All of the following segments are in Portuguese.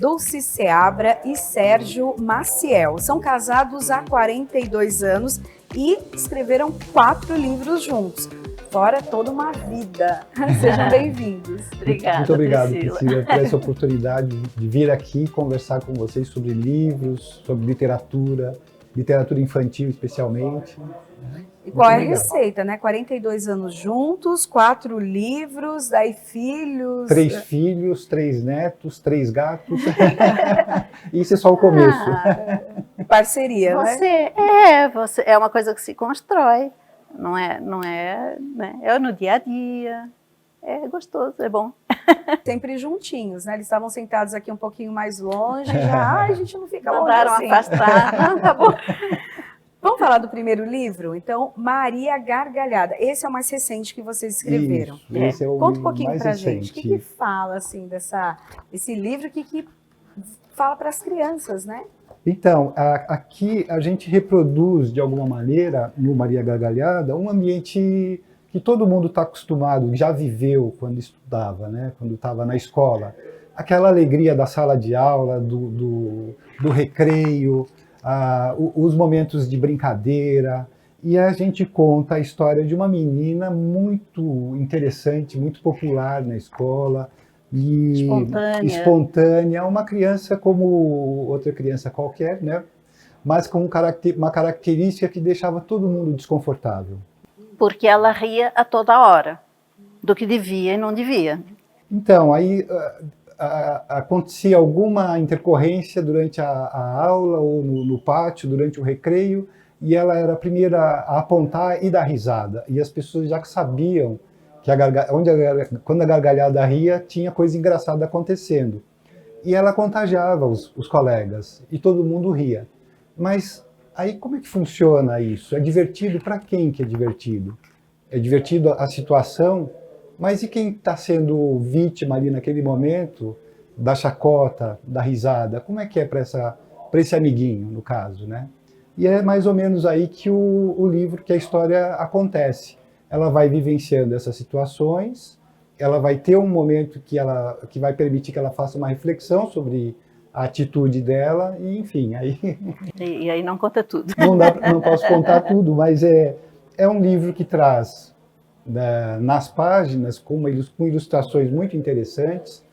Dulce Seabra e Sérgio Maciel. São casados há 42 anos e escreveram 4 livros juntos. Fora toda uma vida. Sejam bem-vindos. Obrigada, muito obrigado, Priscila, por essa oportunidade de vir aqui conversar com vocês sobre livros, sobre literatura infantil especialmente. E qual é a legal. receita, né? 42 anos juntos, 4 livros, daí filhos... 3 filhos, 3 netos, 3 gatos. Isso é só o começo. Parceria, né? Você é uma coisa que se constrói, não é, né? É no dia a dia, é gostoso, é bom. Sempre juntinhos, né? Eles estavam sentados aqui um pouquinho mais longe, já, a gente não fica longe Mandaram assim. afastar, não, tá bom. Vamos falar do primeiro livro? Então, Maria Gargalhada. Esse é o mais recente que vocês escreveram. Isso, esse é o Conta um pouquinho mais pra recente. gente. O que fala, assim, desse livro? O que fala para as crianças, né? Então, aqui a gente reproduz, de alguma maneira, no Maria Gargalhada, um ambiente que todo mundo está acostumado, já viveu quando estudava, né? Quando estava na escola. Aquela alegria da sala de aula, do recreio, os momentos de brincadeira. E a gente conta a história de uma menina muito interessante, muito popular na escola, e espontânea, uma criança como outra criança qualquer, né? Mas com uma característica que deixava todo mundo desconfortável. Porque ela ria a toda hora, do que devia e não devia. Então, aí acontecia alguma intercorrência durante a aula ou no pátio, durante o recreio, e ela era a primeira a apontar e dar risada. E as pessoas já sabiam que quando a gargalhada ria, tinha coisa engraçada acontecendo. E ela contagiava os colegas, e todo mundo ria. Mas aí como é que funciona isso? É divertido para quem que é divertido? É divertido a situação, mas e quem está sendo vítima ali naquele momento da chacota, da risada? Como é que é para esse amiguinho, no caso, né? E é mais ou menos aí que o livro, que a história acontece. Ela vai vivenciando essas situações, ela vai ter um momento que vai permitir que ela faça uma reflexão sobre a atitude dela, e enfim, aí... E aí não conta tudo. Não posso contar tudo, mas é um livro que traz, nas páginas, com ilustrações muito interessantes,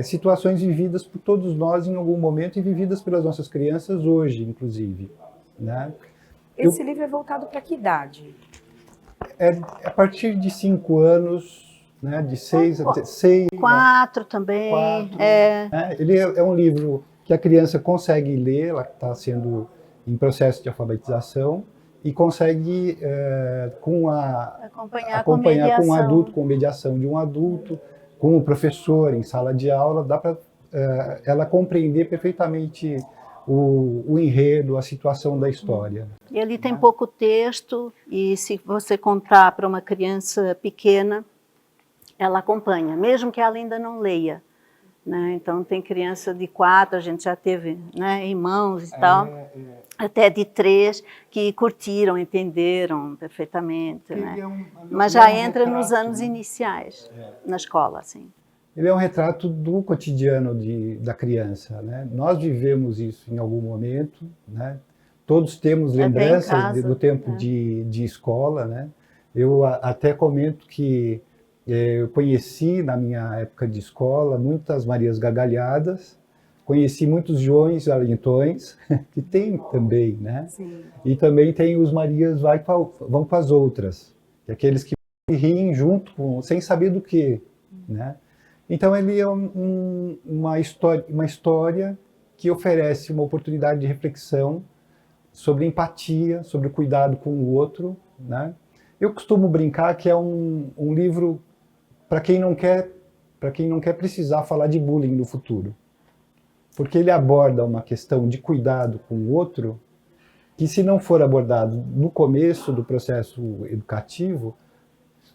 situações vividas por todos nós em algum momento e vividas pelas nossas crianças hoje, inclusive, né? Esse livro é voltado para que idade? A partir de 5 anos, né, de 6 até 6... 4 também. 4, né? Ele é um livro que a criança consegue ler, ela está sendo em processo de alfabetização, e consegue acompanhar com um adulto, com mediação de um adulto, com o professor em sala de aula, dá para ela compreender perfeitamente o enredo, a situação da história. Ele tem pouco texto, e se você contar para uma criança pequena, ela acompanha, mesmo que ela ainda não leia, né? Então tem criança de 4, a gente já teve, né, irmãos e tal, até de 3, que curtiram, entenderam perfeitamente, né? Mas já entra nos anos iniciais, na escola, assim. Ele é um retrato do cotidiano da criança, né? Nós vivemos isso em algum momento, né? Todos temos lembranças do tempo de escola, né? Eu até comento que eu conheci, na minha época de escola, muitas Marias Gargalhadas, conheci muitos Joões Valentões, que tem também, né? Sim. E também tem os Marias vão com as outras, aqueles que riem junto, sem saber do que, né? Então ele é uma história que oferece uma oportunidade de reflexão sobre empatia, sobre o cuidado com o outro, né? Eu costumo brincar que é um livro para quem não quer precisar falar de bullying no futuro, porque ele aborda uma questão de cuidado com o outro que, se não for abordado no começo do processo educativo,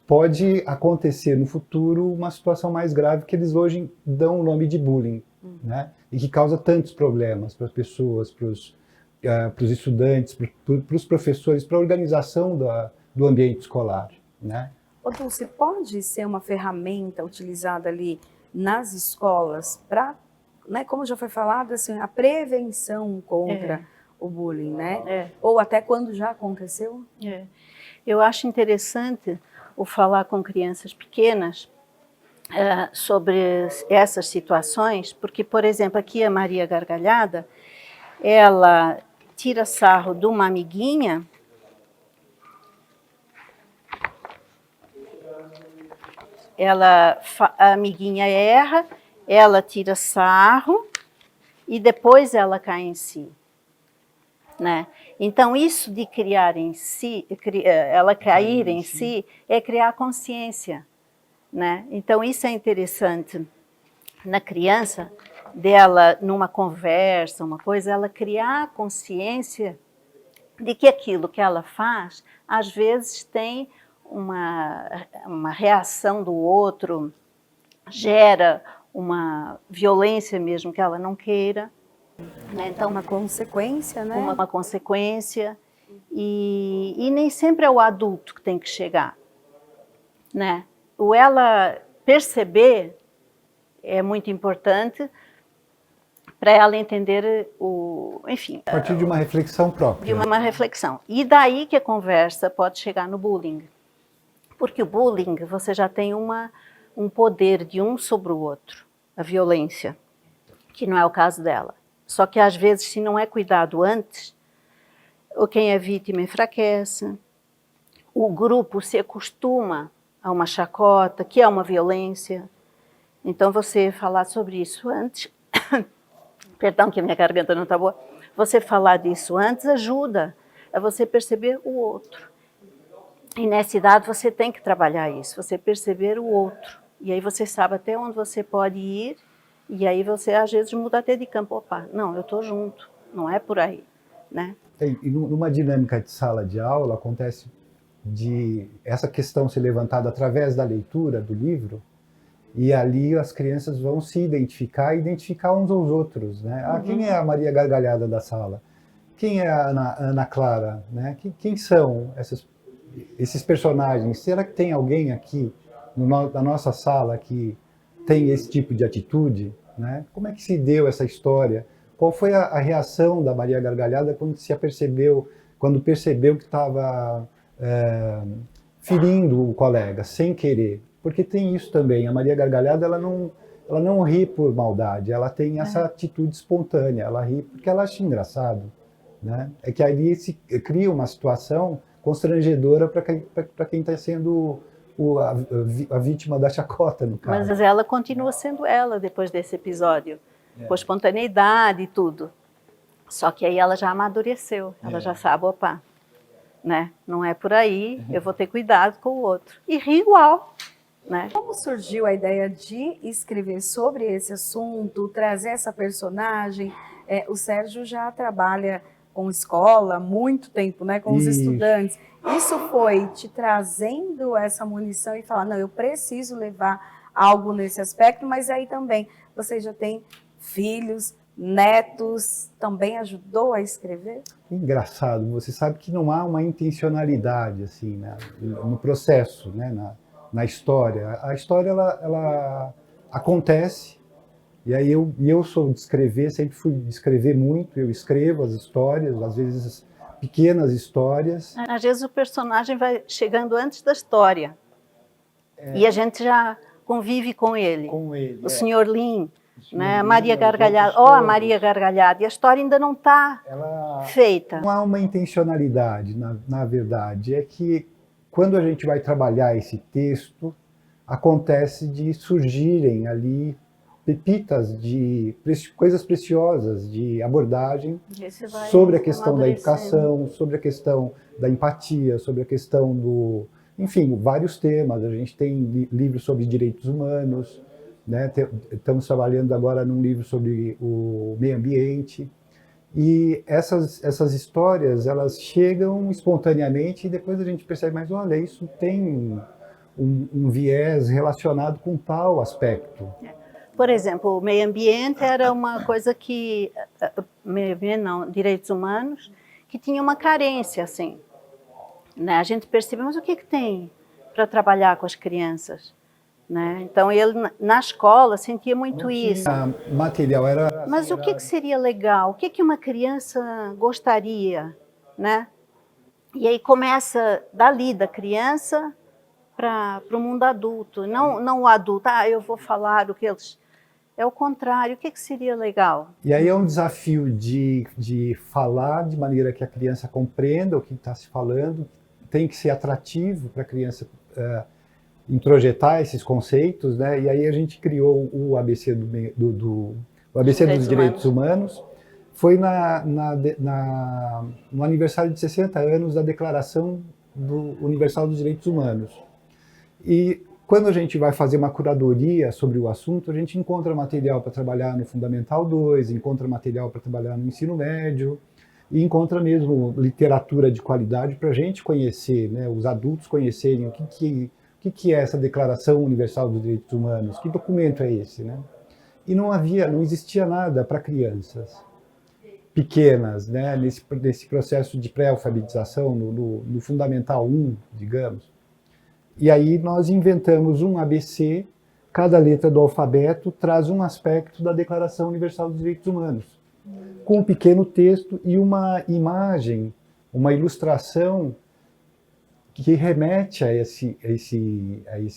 pode acontecer no futuro uma situação mais grave, que eles hoje dão o nome de bullying, né? E que causa tantos problemas para as pessoas, para os estudantes, para os professores, para a organização do ambiente escolar, né? Ô, Dulce, pode ser uma ferramenta utilizada ali nas escolas para né, como já foi falado, assim, a prevenção contra o bullying, né? Ou até quando já aconteceu? Eu acho interessante o falar com crianças pequenas sobre essas situações, porque, por exemplo, aqui a Maria Gargalhada, ela tira sarro de uma amiguinha. A amiguinha erra, ela tira sarro e depois ela cai em si, né? Então isso de criar em si, ela cair em si, é criar consciência, né? Então isso é interessante na criança, dela numa conversa, uma coisa, ela criar consciência de que aquilo que ela faz às vezes tem uma reação do outro, gera uma violência mesmo que ela não queira, né? Então, uma consequência, né? Uma consequência, e nem sempre é o adulto que tem que chegar, né? O ela perceber é muito importante para ela entender enfim... A partir de uma reflexão própria. De uma reflexão. E daí que a conversa pode chegar no bullying. Porque o bullying, você já tem um poder de um sobre o outro, a violência, que não é o caso dela. Só que às vezes, se não é cuidado antes, ou quem é vítima enfraquece, o grupo se acostuma a uma chacota, que é uma violência. Então você falar sobre isso antes, perdão que a minha garganta não está boa, você falar disso antes ajuda a você perceber o outro. E nessa idade você tem que trabalhar isso, você perceber o outro. E aí você sabe até onde você pode ir, e aí você às vezes muda até de campo. Opa, não, eu estou junto, não é por aí, né? E numa dinâmica de sala de aula, acontece de essa questão ser levantada através da leitura do livro, e ali as crianças vão se identificar e identificar uns aos outros, né? Ah, quem é a Maria Gargalhada da sala? Quem é a Ana Clara? Né? Quem são esses personagens? Será que tem alguém aqui na nossa sala que tem esse tipo de atitude? Né? Como é que se deu essa história? Qual foi a reação da Maria Gargalhada quando percebeu que estava ferindo o colega, sem querer? Porque tem isso também, a Maria Gargalhada ela não ri por maldade, ela tem essa atitude espontânea, ela ri porque ela acha engraçado. Né? É que ali se cria uma situação constrangedora para quem está sendo a vítima da chacota, no caso. Mas ela continua sendo ela depois desse episódio, com espontaneidade e tudo. Só que aí ela já amadureceu, ela já sabe, opa, né? Não é por aí, eu vou ter cuidado com o outro. E ri igual. Né? Como surgiu a ideia de escrever sobre esse assunto, trazer essa personagem? O Sérgio já trabalha com escola há muito tempo, né, com os estudantes. Isso foi te trazendo essa munição e falar, não, eu preciso levar algo nesse aspecto, mas aí também você já tem filhos, netos, também ajudou a escrever? Engraçado, você sabe que não há uma intencionalidade assim, né, no processo, né, na história. A história ela acontece, e aí eu sou de escrever, sempre fui de escrever muito, eu escrevo as histórias, às vezes pequenas histórias. Às vezes o personagem vai chegando antes da história, e a gente já convive com ele. O Sr. Lin, né? Maria Gargalhada, a Maria Gargalhada, e a história ainda não está feita. Não há uma intencionalidade, na verdade, é que quando a gente vai trabalhar esse texto, acontece de surgirem ali pepitas de coisas preciosas, de abordagem sobre a questão da educação, sobre a questão da empatia, sobre a questão enfim, vários temas. A gente tem livros sobre direitos humanos, né? Estamos trabalhando agora num livro sobre o meio ambiente. E essas histórias, elas chegam espontaneamente e depois a gente percebe, mas olha, isso tem um viés relacionado com tal aspecto. Por exemplo, o meio ambiente era uma coisa que, meio ambiente não, direitos humanos, que tinha uma carência, assim. Né? A gente percebeu, mas o que tem para trabalhar com as crianças? né? Então ele na escola sentia muito isso. Material era. Mas o que seria legal? O que uma criança gostaria, né? E aí começa dali da criança para o mundo adulto, não o adulto. Eu vou falar o que eles. É o contrário. O que seria legal? E aí é um desafio de falar de maneira que a criança compreenda o que está se falando. Tem que ser atrativo para a criança introjetar esses conceitos, né? E aí a gente criou o ABC o ABC dos Direitos Humanos. Foi no aniversário de 60 anos da Declaração Universal dos Direitos Humanos. E quando a gente vai fazer uma curadoria sobre o assunto, a gente encontra material para trabalhar no Fundamental 2, encontra material para trabalhar no ensino médio, e encontra mesmo literatura de qualidade para a gente conhecer, né, os adultos conhecerem o que é essa Declaração Universal dos Direitos Humanos, que documento é esse, né? E não existia nada para crianças pequenas, né, nesse processo de pré-alfabetização, no Fundamental 1, digamos. E aí nós inventamos um ABC, cada letra do alfabeto traz um aspecto da Declaração Universal dos Direitos Humanos, com um pequeno texto e uma imagem, uma ilustração que remete a esse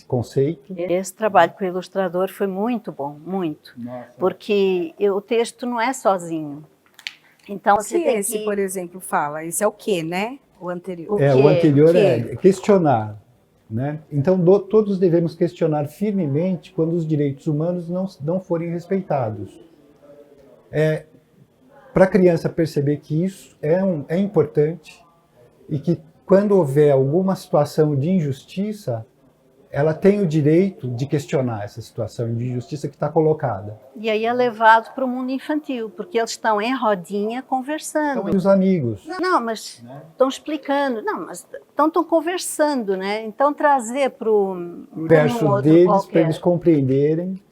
conceito. Esse trabalho com o ilustrador foi muito bom, muito. Nossa. Porque o texto não é sozinho. Então, você tem esse, por exemplo, fala, esse é o quê, né? O anterior. O anterior é questionar, né? Então, todos devemos questionar firmemente quando os direitos humanos não forem respeitados. Para a criança perceber que isso é importante e que quando houver alguma situação de injustiça, ela tem o direito de questionar essa situação de injustiça que está colocada. E aí é levado para o mundo infantil, porque eles estão em rodinha conversando. São os amigos. Não, mas estão explicando. Não, mas estão conversando, né? Então trazer para o verso deles, para eles compreenderem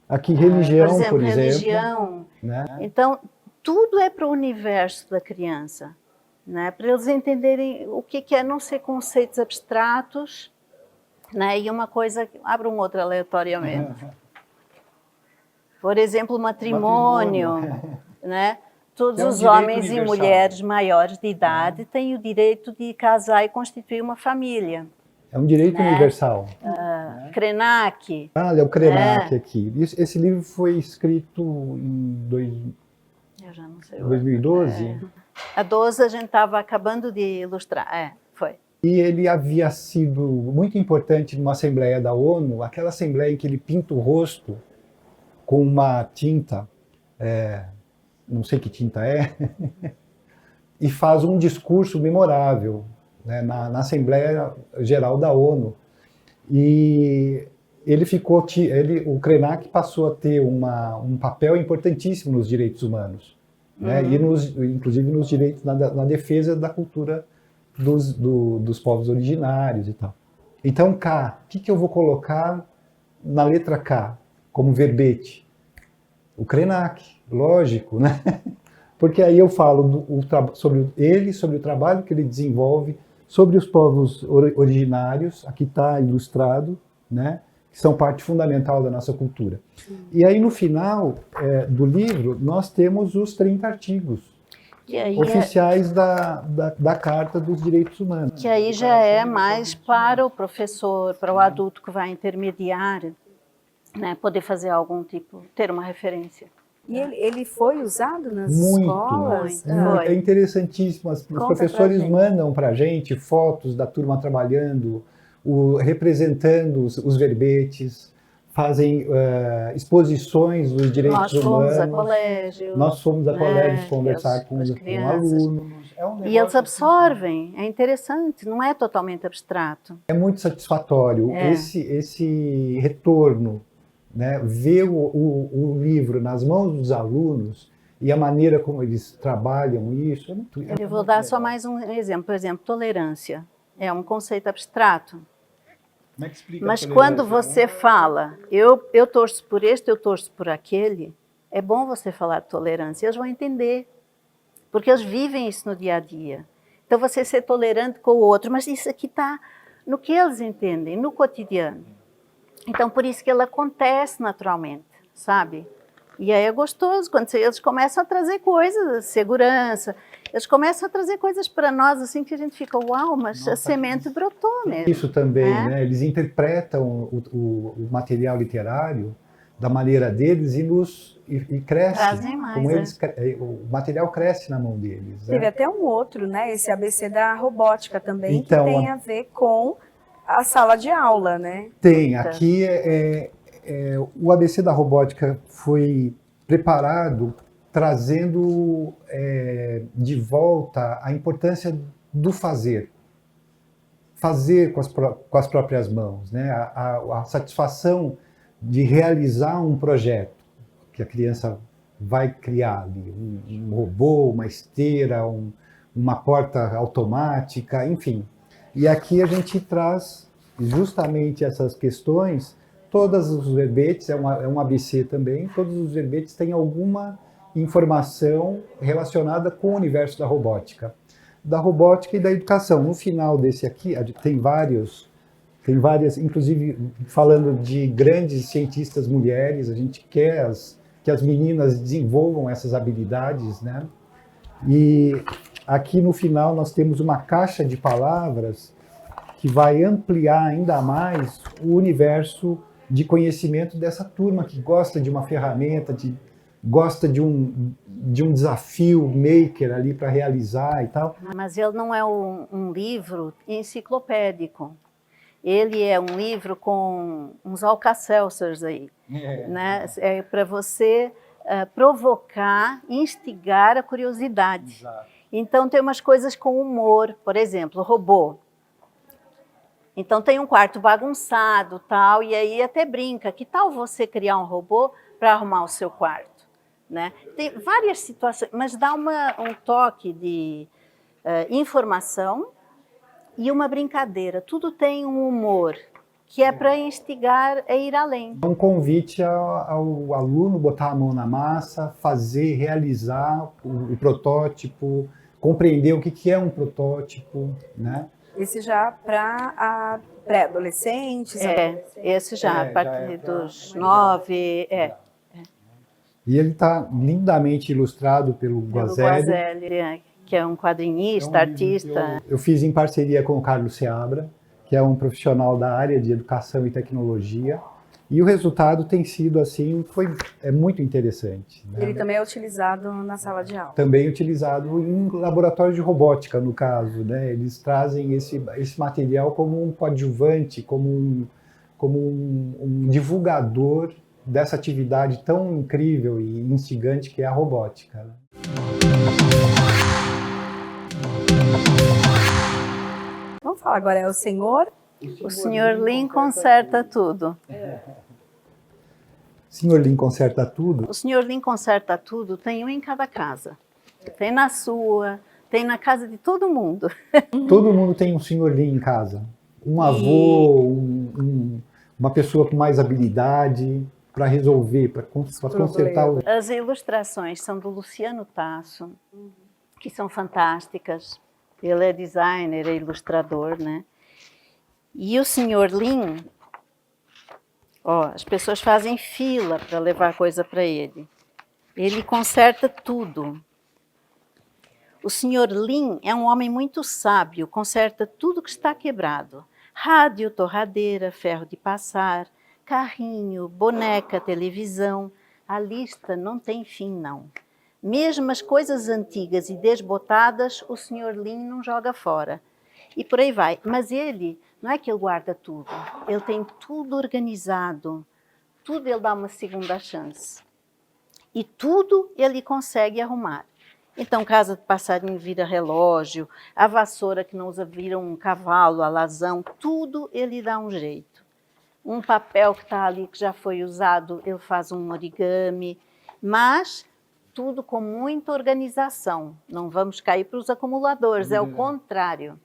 a que religião, por exemplo. Religião. Né? Então, tudo é para o universo da criança, né? Para eles entenderem o que é não ser conceitos abstratos, né? E uma coisa, abra um outro aleatoriamente. Por exemplo, matrimônio. Né? Todos os homens e mulheres maiores de idade têm o direito de casar e constituir uma família. É um direito universal. Krenak. É o Krenak aqui. Esse livro foi escrito em 2012. A 12 a gente estava acabando de ilustrar. Foi. E ele havia sido muito importante numa assembleia da ONU, aquela assembleia em que ele pinta o rosto com uma tinta, não sei que tinta é, e faz um discurso memorável, né, na Assembleia Geral da ONU. E o Krenak passou a ter um papel importantíssimo nos direitos humanos, né, e inclusive nos direitos, na defesa da cultura dos povos originários e tal. Então, K, o que eu vou colocar na letra K como verbete? O Krenak, lógico, né? Porque aí eu falo sobre o trabalho que ele desenvolve sobre os povos originários, aqui está ilustrado, né? Que são parte fundamental da nossa cultura. E aí, no final do livro, nós temos os 30 artigos oficiais da Carta dos Direitos Humanos. Que aí já é mais para o professor, para o adulto que vai intermediar, né, poder fazer algum tipo, ter uma referência. E ele foi usado nas escolas? Muito. É interessantíssimo. Os professores mandam para a gente fotos da turma trabalhando, representando os verbetes, fazem exposições dos direitos humanos. Nós fomos a colégios conversar com alunos. E eles absorvem, é interessante, não é totalmente abstrato. É muito satisfatório esse retorno, né? Ver o livro nas mãos dos alunos e a maneira como eles trabalham isso. Eu vou dar só mais um exemplo. Por exemplo, tolerância é um conceito abstrato. Como é que explica Mas quando você fala, eu torço por este, eu torço por aquele, é bom você falar de tolerância, eles vão entender, porque eles vivem isso no dia a dia. Então você ser tolerante com o outro, mas isso aqui está no que eles entendem, no cotidiano. Então, por isso que ele acontece naturalmente, sabe? E aí é gostoso, quando eles começam a trazer coisas, segurança, eles começam a trazer coisas para nós, assim, que a gente fica, uau, mas nossa, a semente brotou mesmo. Isso também, né? Eles interpretam o material literário da maneira deles e cresce. Trazem mais, como eles, o material cresce na mão deles. Teve até um outro, né? Esse ABC da robótica também, então, que tem a ver com a sala de aula, né? Tem, aqui o ABC da robótica foi preparado trazendo de volta a importância do fazer com as próprias mãos, né? A satisfação de realizar um projeto que a criança vai criar ali, um robô, uma esteira, uma porta automática, enfim. E aqui a gente traz justamente essas questões. Todos os verbetes, é um ABC também, todos os verbetes têm alguma informação relacionada com o universo da robótica e da educação. No final desse aqui, tem várias, inclusive falando de grandes cientistas mulheres, a gente quer que as meninas desenvolvam essas habilidades, né? E aqui no final nós temos uma caixa de palavras que vai ampliar ainda mais o universo de conhecimento dessa turma que gosta de uma ferramenta, gosta de um desafio maker ali para realizar e tal. Mas ele não é um livro enciclopédico. Ele é um livro com uns Alka-Seltzers aí, né? É para você provocar, instigar a curiosidade. Exato. Então tem umas coisas com humor, por exemplo, robô. Então tem um quarto bagunçado, tal, e aí até brinca, que tal você criar um robô para arrumar o seu quarto, né? Tem várias situações, mas dá um toque de informação e uma brincadeira. Tudo tem um humor que é para instigar a ir além. Um convite ao aluno botar a mão na massa, realizar o protótipo, compreender o que é um protótipo, né? Esse já para pré-adolescentes? Esse já, a partir dos 9, E ele está lindamente ilustrado pelo Guazelli, que é um quadrinista, artista. Eu fiz em parceria com o Carlos Seabra, que é um profissional da área de educação e tecnologia, e o resultado tem sido assim, é muito interessante. Né? Ele também é utilizado na sala de aula. Também utilizado em laboratório de robótica, no caso, né? Eles trazem esse material como um coadjuvante, como um divulgador dessa atividade tão incrível e instigante que é a robótica. Né? Vamos falar agora, é o senhor? O senhor Lin conserta tudo. Senhor Lin conserta tudo? O senhor Lin conserta tudo, tem um em cada casa. Tem na sua, tem na casa de todo mundo. Todo mundo tem um senhor Lin em casa. Um avô, uma pessoa com mais habilidade para resolver, para consertar. As ilustrações são do Luciano Tasso, que são fantásticas. Ele é designer, é ilustrador, né? E o senhor Lin, as pessoas fazem fila para levar coisa para ele. Ele conserta tudo. O senhor Lin é um homem muito sábio, conserta tudo que está quebrado. Rádio, torradeira, ferro de passar, carrinho, boneca, televisão. A lista não tem fim, não. Mesmo as coisas antigas e desbotadas, o senhor Lin não joga fora. E por aí vai. Mas ele, não é que ele guarda tudo. Ele tem tudo organizado. Tudo ele dá uma segunda chance. E tudo ele consegue arrumar. Então, casa de passarinho vira relógio, a vassoura que não usa vira um cavalo, alazão, tudo ele dá um jeito. Um papel que está ali, que já foi usado, ele faz um origami, mas tudo com muita organização. Não vamos cair para os acumuladores, é o contrário.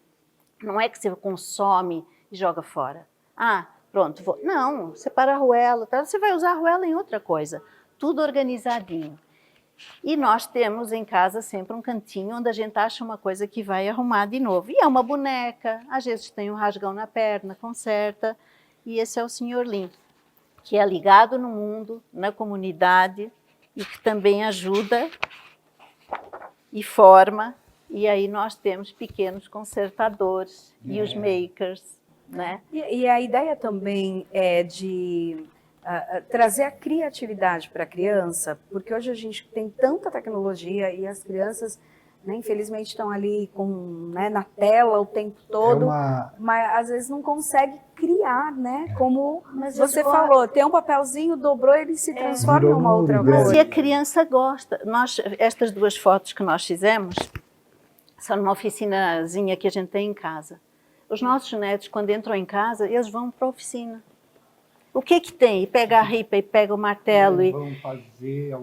Não é que você consome e joga fora. Ah, pronto, vou. Não, separa a arruela, tá? Você vai usar a arruela em outra coisa. Tudo organizadinho. E nós temos em casa sempre um cantinho onde a gente acha uma coisa que vai arrumar de novo. E é uma boneca, às vezes tem um rasgão na perna, conserta. E esse é o senhor Lin. que é ligado no mundo, na comunidade, e que também ajuda e forma. E aí nós temos pequenos consertadores e os makers, né? E a ideia também é de trazer a criatividade para a criança, porque hoje a gente tem tanta tecnologia e as crianças, né, infelizmente, estão ali né, na tela o tempo todo, mas às vezes não consegue criar, né? Como você falou, tem um papelzinho, dobrou, ele se transforma em uma outra coisa. Mas e a criança gosta. Estas 2 fotos que nós fizemos são numa oficinazinha que a gente tem em casa. Os nossos netos, quando entram em casa, eles vão para a oficina. O que que tem? E pega a ripa, e pega o martelo,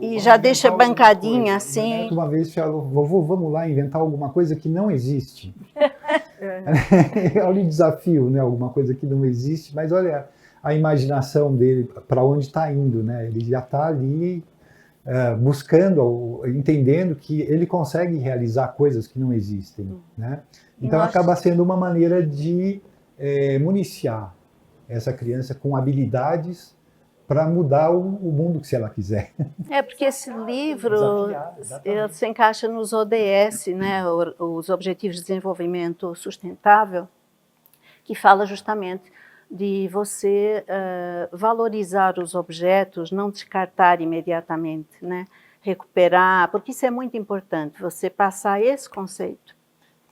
e já deixa bancadinha assim. Uma vez falou, vovô, vamos lá inventar alguma coisa que não existe. Olha o desafio, né? Alguma coisa que não existe, mas olha a imaginação dele, para onde está indo, né? Ele já está ali buscando, entendendo que ele consegue realizar coisas que não existem, né? Então acaba sendo uma maneira de municiar essa criança com habilidades para mudar o mundo que se ela quiser. Porque esse livro ele se encaixa nos ODS, né, os Objetivos de Desenvolvimento Sustentável, que fala justamente de você valorizar os objetos, não descartar imediatamente, né, recuperar, porque isso é muito importante, você passar esse conceito.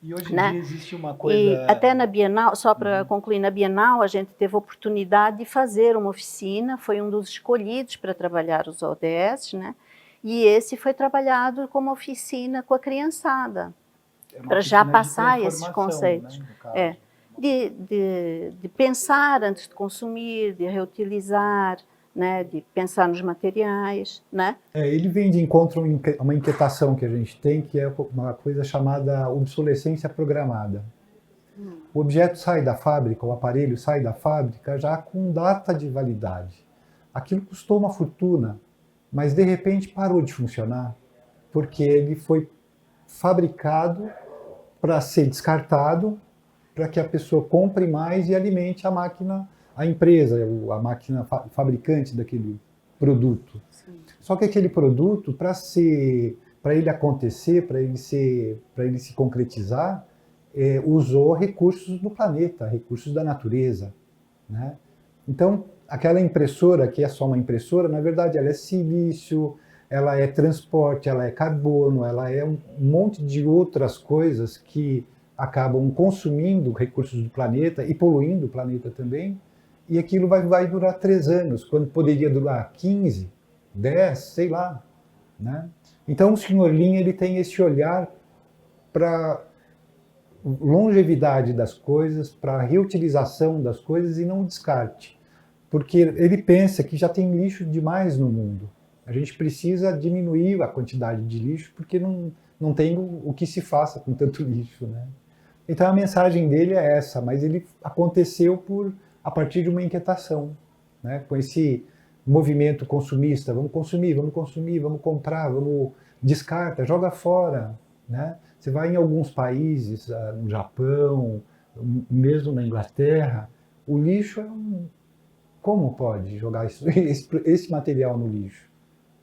E hoje em dia existe uma coisa... E até na Bienal, só para concluir, na Bienal a gente teve a oportunidade de fazer uma oficina, foi um dos escolhidos para trabalhar os ODS, né? E esse foi trabalhado como oficina com a criançada, para já passar esses conceitos. Né, de pensar antes de consumir, de reutilizar, né, de pensar nos materiais, né? Ele vem de encontro a uma inquietação que a gente tem, que é uma coisa chamada obsolescência programada. O objeto sai da fábrica, o aparelho sai da fábrica já com data de validade. Aquilo custou uma fortuna, mas de repente parou de funcionar, porque ele foi fabricado para ser descartado, para que a pessoa compre mais e alimente a máquina, a empresa, a máquina fabricante daquele produto. Sim. Só que aquele produto, para ele acontecer, para ele se concretizar, usou recursos do planeta, recursos da natureza, né? Então, aquela impressora, que é só uma impressora, na verdade ela é silício, ela é transporte, ela é carbono, ela é um monte de outras coisas que acabam consumindo recursos do planeta e poluindo o planeta também. E aquilo vai durar 3 anos, quando poderia durar 15, 10, sei lá, né? Então o Sr. Lin, ele tem esse olhar para longevidade das coisas, para reutilização das coisas e não descarte. Porque ele pensa que já tem lixo demais no mundo. A gente precisa diminuir a quantidade de lixo porque não tem o que se faça com tanto lixo, né? Então a mensagem dele é essa, mas ele aconteceu a partir de uma inquietação, né? Com esse movimento consumista, vamos consumir, vamos comprar, vamos descarta, joga fora, né? Você vai em alguns países, no Japão, mesmo na Inglaterra, o lixo como pode jogar esse material no lixo?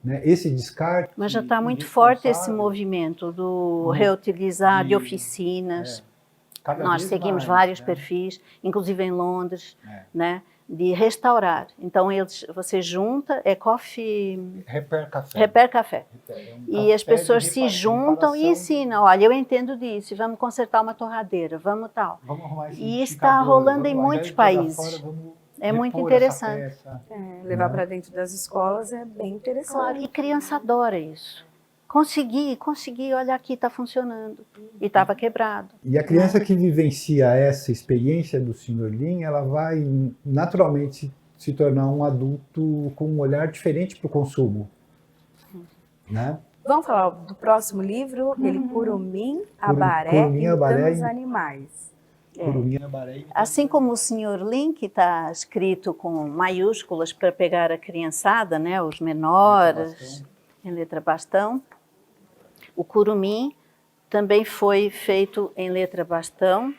Né? Esse descarte... Mas já está muito forte esse movimento do reutilizar de oficinas. Nós seguimos vários perfis, inclusive em Londres, né, de restaurar. Então você junta, coffee... Repair Café. E as pessoas se juntam e ensinam, olha, eu entendo disso, vamos consertar uma torradeira, vamos tal. Vamos arrumar esse e está rolando em muitos países. É muito interessante. Levar para dentro das escolas é bem interessante. Claro, e criança adora isso. Consegui, olha aqui, está funcionando. E estava quebrado. E a criança que vivencia essa experiência do Sr. Lin, ela vai naturalmente se tornar um adulto com um olhar diferente para o consumo. Né? Vamos falar do próximo livro, ele Curumim, Abaré e os Animais. Assim como o Sr. Lin, que está escrito com maiúsculas para pegar a criançada, né, os menores, em letra bastão, o Curumim também foi feito em letra bastão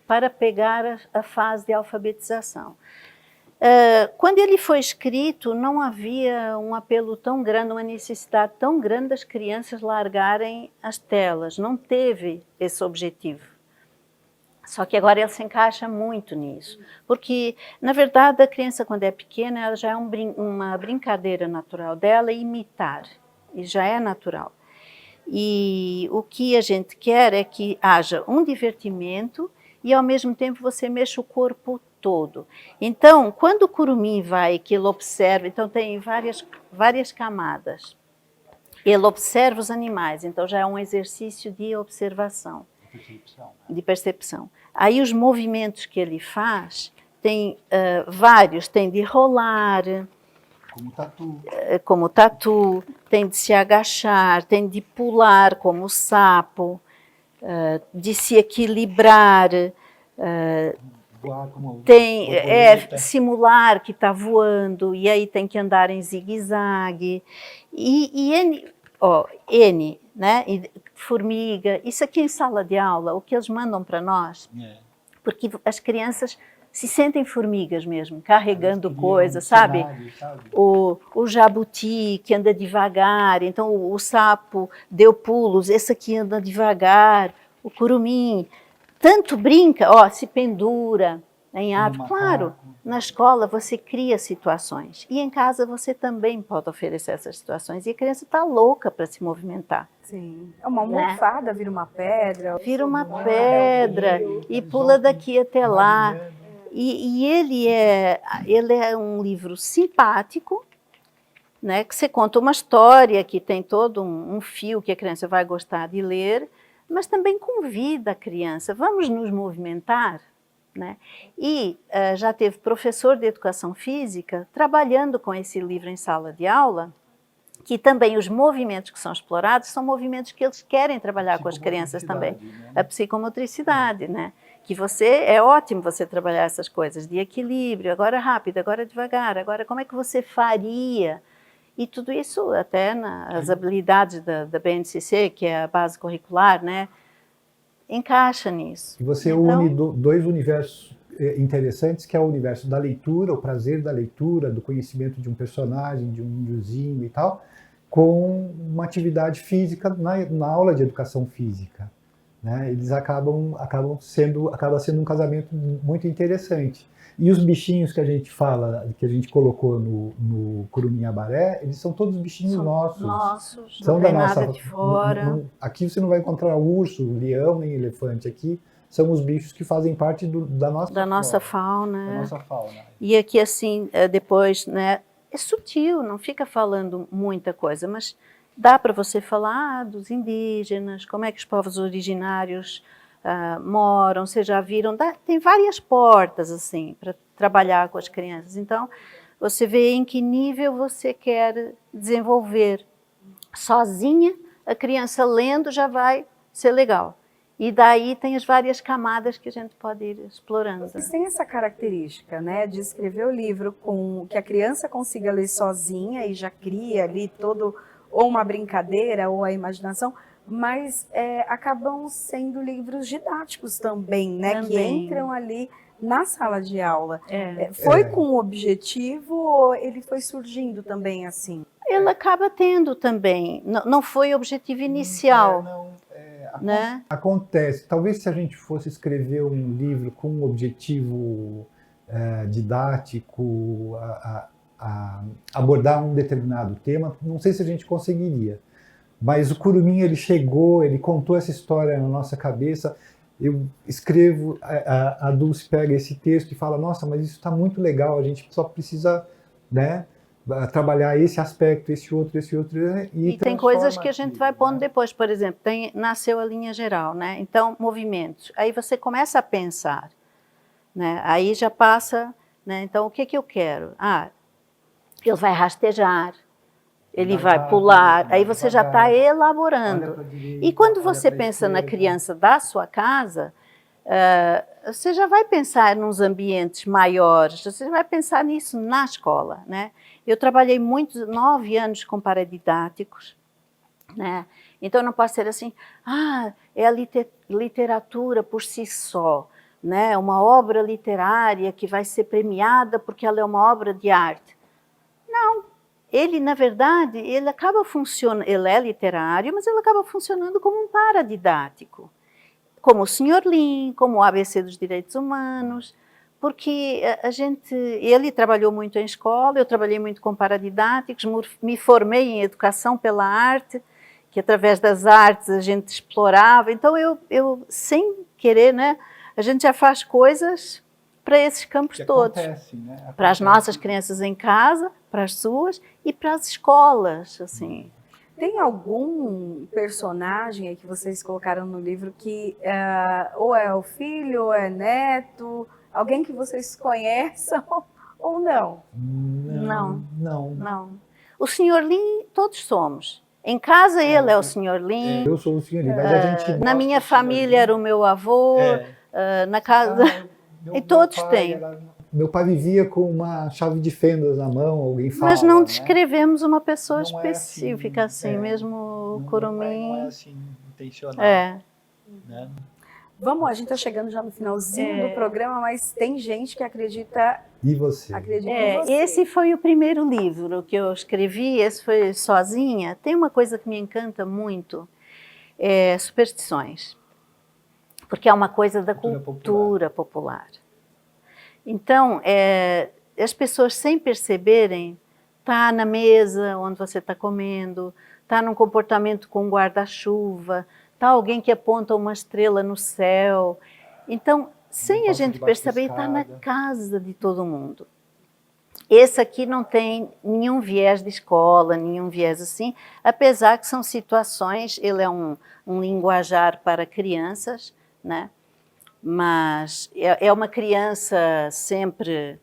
para pegar a fase de alfabetização. Quando ele foi escrito, não havia um apelo tão grande, uma necessidade tão grande das crianças largarem as telas. Não teve esse objetivo. Só que agora ele se encaixa muito nisso. Porque, na verdade, a criança, quando é pequena, ela já é uma brincadeira natural dela imitar. E já é natural. E o que a gente quer é que haja um divertimento e, ao mesmo tempo, você mexa o corpo todo. Então, quando o curumim vai, que ele observa, então tem várias camadas. Ele observa os animais, então já é um exercício de observação. De percepção. Aí os movimentos que ele faz, tem vários, tem de rolar, como tatu, tem de se agachar, tem de pular como o sapo, de se equilibrar, voar como tem simular simular que está voando, e aí tem que andar em zigue-zague, e N, né? Formiga, isso aqui em sala de aula, o que eles mandam para nós, porque as crianças se sentem formigas mesmo, carregando coisas, sabe? O jabuti que anda devagar, então o sapo deu pulos, esse aqui anda devagar, o curumim, tanto brinca, se pendura em árvore. Claro, na escola você cria situações e em casa você também pode oferecer essas situações e a criança está louca para se movimentar. Sim. É uma almofada, vira uma pedra. Vira uma pedra e pula daqui até lá. E ele é um livro simpático, né, que você conta uma história que tem todo um fio que a criança vai gostar de ler, mas também convida a criança, vamos nos movimentar, né? E já teve professor de educação física trabalhando com esse livro em sala de aula, que também os movimentos que são explorados são movimentos que eles querem trabalhar com as crianças também. Né? A psicomotricidade, né? Que é ótimo você trabalhar essas coisas de equilíbrio, agora rápido, agora devagar, agora como é que você faria? E tudo isso até nas habilidades da BNCC, que é a base curricular, né? Encaixa nisso. E você une dois universos interessantes, que é o universo da leitura, o prazer da leitura, do conhecimento de um personagem, de um índiozinho e tal, com uma atividade física na aula de educação física. Né? Eles acaba sendo um casamento muito interessante. E os bichinhos que a gente fala, que a gente colocou no Curumim Abaré, eles são todos bichinhos nossos. São da nossa. Nada de fora. Aqui você não vai encontrar urso, leão, nem elefante. Aqui são os bichos que fazem parte da nossa fauna. Da nossa fauna. E aqui assim, depois, né, é sutil, não fica falando muita coisa, mas dá para você falar dos indígenas, como é que os povos originários moram, vocês já viram, tem várias portas assim para trabalhar com as crianças. Então, você vê em que nível você quer desenvolver. Sozinha, a criança lendo já vai ser legal. E daí tem as várias camadas que a gente pode ir explorando. Vocês têm essa característica, né, de escrever o livro com que a criança consiga ler sozinha e já cria ali ou uma brincadeira ou a imaginação, mas acabam sendo livros didáticos também, né, que entram ali na sala de aula. Foi com o objetivo ou ele foi surgindo também assim? Ele acaba tendo também, não foi o objetivo inicial. Né? Acontece, talvez se a gente fosse escrever um livro com um objetivo didático, a abordar um determinado tema, não sei se a gente conseguiria. Mas o Curumim, ele chegou, ele contou essa história na nossa cabeça. Eu escrevo, a Dulce pega esse texto e fala, nossa, mas isso está muito legal, a gente só precisa, né, trabalhar esse aspecto, esse outro, e tem coisas que a gente vai pondo depois, por exemplo, nasceu a linha geral, né? Então, movimentos. Aí você começa a pensar, né? Aí já passa, né? Então, o que eu quero? Ele vai rastejar, ele vai pular, aí você já está elaborando. E quando você pensa na criança da sua casa, você já vai pensar nos ambientes maiores, você vai pensar nisso na escola, né? Eu trabalhei 9 anos com paradidáticos, né? Então não posso ser assim, é a literatura por si só. né, uma obra literária que vai ser premiada porque ela é uma obra de arte. Não, ele, na verdade, ele acaba funcionando, ele é literário, mas ele acaba funcionando como um paradidático, como o Sr. Lin, como o ABC dos Direitos Humanos, porque ele trabalhou muito em escola, eu trabalhei muito com paradidáticos, me formei em educação pela arte, que através das artes a gente explorava, então eu sem querer, né, a gente já faz coisas para esses campos todos, acontece, né? Acontece. Para as nossas crianças em casa, para as suas e para as escolas, assim. Tem algum personagem aí que vocês colocaram no livro que ou é o filho, ou é neto, alguém que vocês conheçam ou não? Não. O Sr. Lin, todos somos. Em casa ele é o Sr. Lin. Eu sou o Sr. Lin, mas a gente... Na minha família era o meu avô, na casa... E todos têm. Meu pai vivia com uma chave de fendas na mão, alguém fala. Mas não né? descrevemos uma pessoa Não específica, é assim, mesmo o Curumim. Não é assim, intencional. É. Né? Vamos, a gente está chegando já no finalzinho do programa, mas tem gente que acredita... E você? Acredita em você. Esse foi o primeiro livro que eu escrevi, esse foi sozinha. Tem uma coisa que me encanta muito, superstições. Porque é uma coisa da cultura popular. Então, as pessoas, sem perceberem, tá na mesa onde você está comendo, tá num comportamento com guarda-chuva, tá alguém que aponta uma estrela no céu. Então, sem a gente perceber, está na casa de todo mundo. Esse aqui não tem nenhum viés de escola, nenhum viés assim, apesar que são situações, ele é um linguajar para crianças, né? Mas é uma criança sempre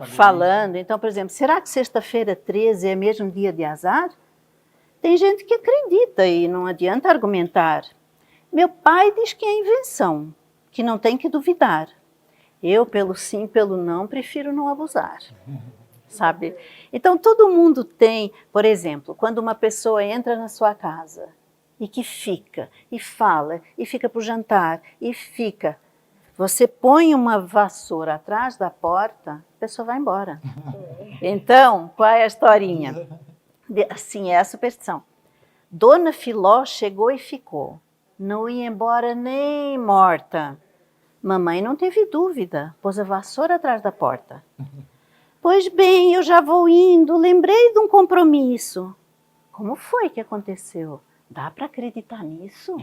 falando. Então, por exemplo, será que sexta-feira 13 é mesmo dia de azar? Tem gente que acredita e não adianta argumentar. Meu pai diz que é invenção, que não tem que duvidar. Eu, pelo sim, pelo não, prefiro não abusar, sabe? Então, todo mundo tem, por exemplo, quando uma pessoa entra na sua casa e que fica, e fala, e fica para o jantar, e fica. Você põe uma vassoura atrás da porta, a pessoa vai embora. Então, qual é a historinha? Assim, é a superstição. Dona Filó chegou e ficou. Não ia embora nem morta. Mamãe não teve dúvida, pôs a vassoura atrás da porta. Pois bem, eu já vou indo, lembrei de um compromisso. Como foi que aconteceu? Dá para acreditar nisso?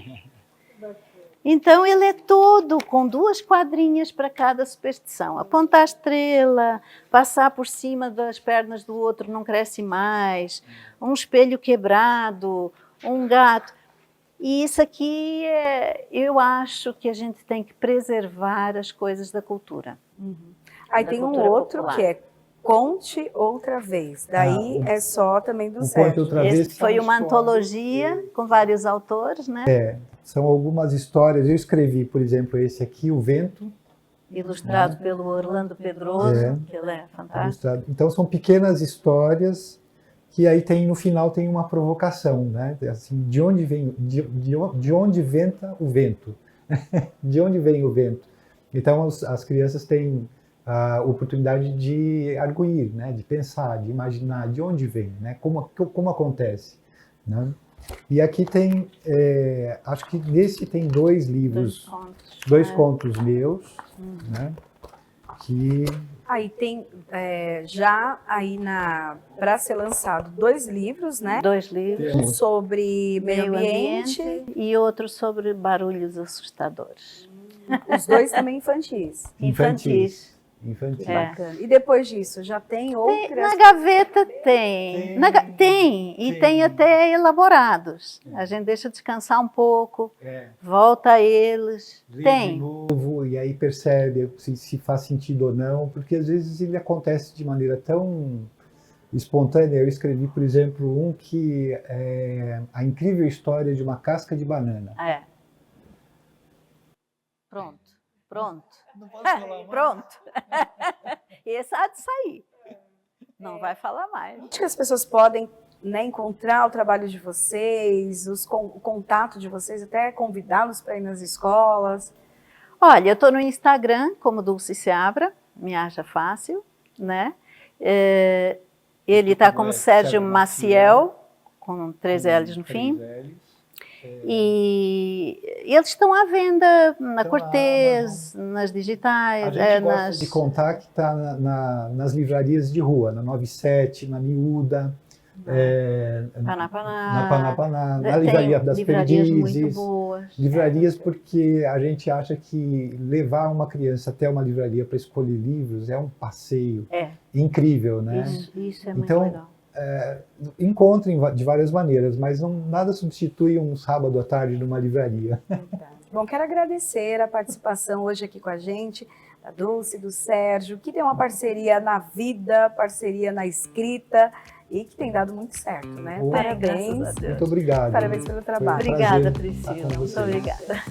Então, ele é todo com 2 quadrinhas para cada superstição. Apontar a estrela, passar por cima das pernas do outro não cresce mais, um espelho quebrado, um gato. E isso aqui, eu acho que a gente tem que preservar as coisas da cultura. Aí tem um outro popular, que é Conte Outra Vez. Daí é só também do Sérgio. Outra Vez. Esse foi uma antologia com vários autores, né? São algumas histórias. Eu escrevi, por exemplo, esse aqui, O Vento. Ilustrado pelo Orlando Pedroso, que ele é fantástico. Então são pequenas histórias que aí no final tem uma provocação, né? Assim, de onde venta o vento? De onde vem o vento? Então as crianças têm a oportunidade de arguir, né? De pensar, de imaginar de onde vem, né? Como acontece, né? E aqui tem, acho que nesse tem 2 livros, 2 contos meus, né? Que... Aí tem já aí para ser lançado 2 livros, né? 2 livros. Um sobre meio ambiente e outro sobre barulhos assustadores. Os 2 também infantis. Infantis. Bacana. E depois disso, já tem outras? Na gaveta tem. Tem até elaborados. A gente deixa descansar um pouco, volta a eles. Tem. De novo, e aí percebe se faz sentido ou não, porque às vezes ele acontece de maneira tão espontânea. Eu escrevi, por exemplo, um que é a incrível história de uma casca de banana. Pronto. Não posso falar mais. Pronto. Esse há de sair. Não vai falar mais. Acho que as pessoas podem, né, encontrar o trabalho de vocês, o contato de vocês, até convidá-los para ir nas escolas. Olha, eu estou no Instagram como Dulce Seabra, me acha fácil, né? Ele está como Sérgio Maciel, com 3 L's no fim. E eles estão à venda na Cortês, nas digitais. A gente gosta de contar que está nas livrarias de rua, na 97, na Miúda, na Panapaná, na Livraria das Perdizes. Livrarias, porque a gente acha que levar uma criança até uma livraria para escolher livros é um passeio incrível, né? Isso é muito legal. Encontrem de várias maneiras, mas nada substitui um sábado à tarde numa livraria. Bom, quero agradecer a participação hoje aqui com a gente, da Dulce, do Sérgio, que tem uma parceria na vida, parceria na escrita e que tem dado muito certo, né? Parabéns. Graças a Deus. Muito obrigado. Parabéns pelo trabalho. Obrigada, Priscila. Muito obrigada.